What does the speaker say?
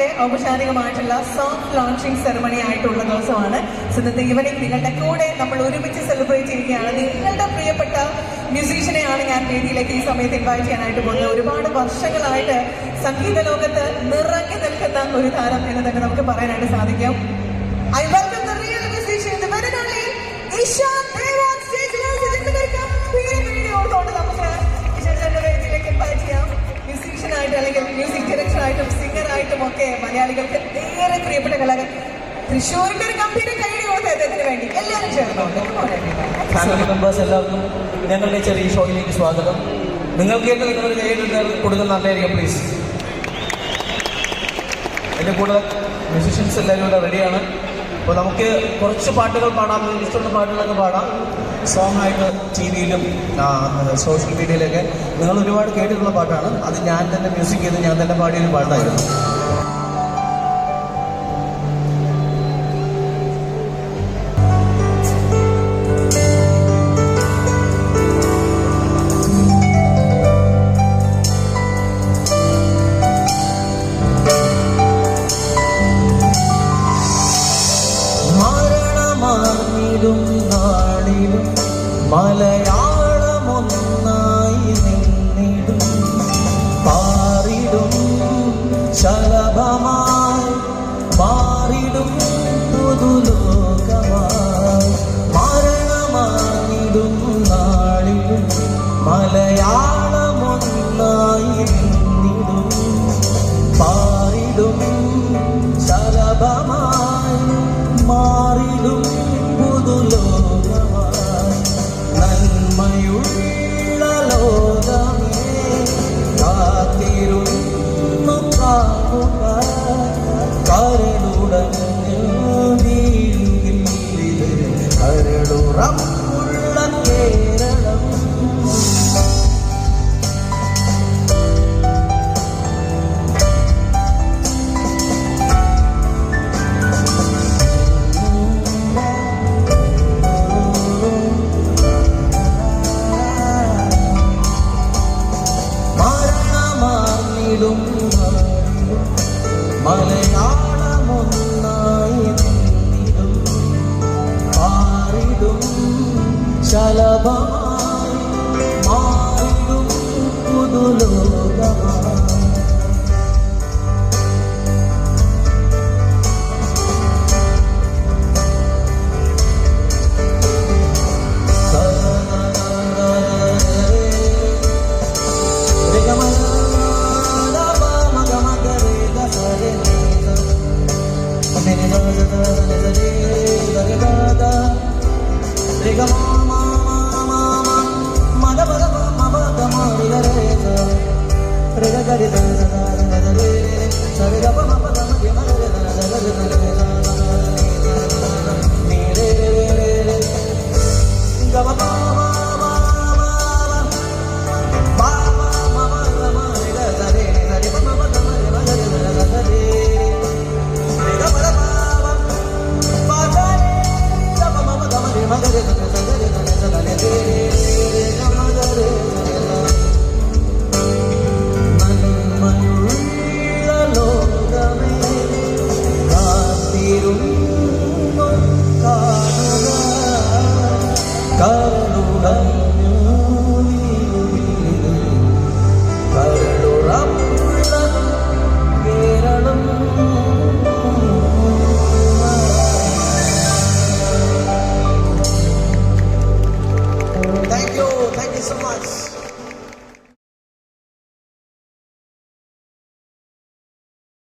മ്യൂസിക്കിന്റെ ഔപചാരികമായിട്ടുള്ള soft launching ceremony ആയിട്ടുള്ള ദിവസമാണ്. ഇന്നത്തെ ഈവനിങ് നിങ്ങളുടെ കൂടെ നമ്മൾ ഒരുമിച്ച് സെലിബ്രേറ്റ് ചെയ്യുകയാണ്. നിങ്ങളുടെ പ്രിയപ്പെട്ട മ്യൂസീഷ്യനെയാണ് ഞാൻ വേദിയിലേക്ക് ഈ സമയത്ത് ഇൻവൈറ്റ് ചെയ്യാനായിട്ട് പോകുന്നത്. ഒരുപാട് വർഷങ്ങളായിട്ട് സംഗീത ലോകത്ത് നിറഞ്ഞു നിൽക്കുന്ന ഒരു താരം എന്ന് തന്നെ നമുക്ക് പറയാനായിട്ട് സാധിക്കും. I welcome the real musician, the one and only Isha Dev on stage. ായിട്ട് അല്ലെങ്കിൽ മ്യൂസിക് ഡയറക്ടറായിട്ടും സിംഗറായിട്ടും ഒക്കെ മലയാളികൾക്ക് ഏറെ പ്രിയപ്പെട്ട കലാകാരൻ. തൃശ്ശൂരിന്റെ ഒരു ഗംഭീര കൈയ്യടി കൊടുത്തത് അദ്ദേഹത്തിന് വേണ്ടി എല്ലാവരും ചേർന്നുണ്ട്. ഫാമിലി മെമ്പേഴ്സ് എല്ലാവർക്കും ഞങ്ങളുടെ ചെറിയ ഷോയിലേക്ക് സ്വാഗതം. നിങ്ങൾക്ക് തന്നെ നിങ്ങളൊരു കൈയ്യടി കൊടുക്കുന്ന നല്ലതായിരിക്കും പ്ലീസ്. എൻ്റെ കൂടെ മ്യൂസിഷ്യൻസ് എല്ലാവരും ഇവിടെ റെഡിയാണ്. അപ്പോൾ നമുക്ക് കുറച്ച് പാട്ടുകൾ പാടാം, ഇഷ്ടമുള്ള പാട്ടുകളൊക്കെ പാടാം. സോങ്ങായിട്ട് ടി വിയിലും സോഷ്യൽ മീഡിയയിലൊക്കെ നിങ്ങൾ ഒരുപാട് കേട്ടിട്ടുള്ള പാട്ടാണ്. അത് ഞാൻ തന്നെ മ്യൂസിക് ചെയ്ത് ഞാൻ തന്നെ പാടിയൊരു പാട്ടായിരുന്നു. നാളിലും മലയാളമൊന്നായി നിന്നിടും, പാറിടും ശലഭമായി മാറിടും പുതുലോകമായി. മരണമാണിടും നാളിലും മലയാളമൊന്നായി നിന്നിടും, പാറിടും ശലഭമായി മാറിടും പുതുലോകമായി. നന്മയുള്ള ലോകമേ കാത്തിരുന്നു കാണുക, കരളുടഞ്ഞു വീഴുകില്ലിത് കരളുറപ്പുള്ള കേരളം. മലയാളമൊന്നായി നിന്നിടും, പാറിടും ശലഭമായി മാറിടും പുതുലോകമായി. നന്മയുള്ള ലോകമേ കാത്തിരുന്നു കാണുക, കരുടഞ്ഞു കരുളുറപ്പുള്ള Keralam. Thank you so much.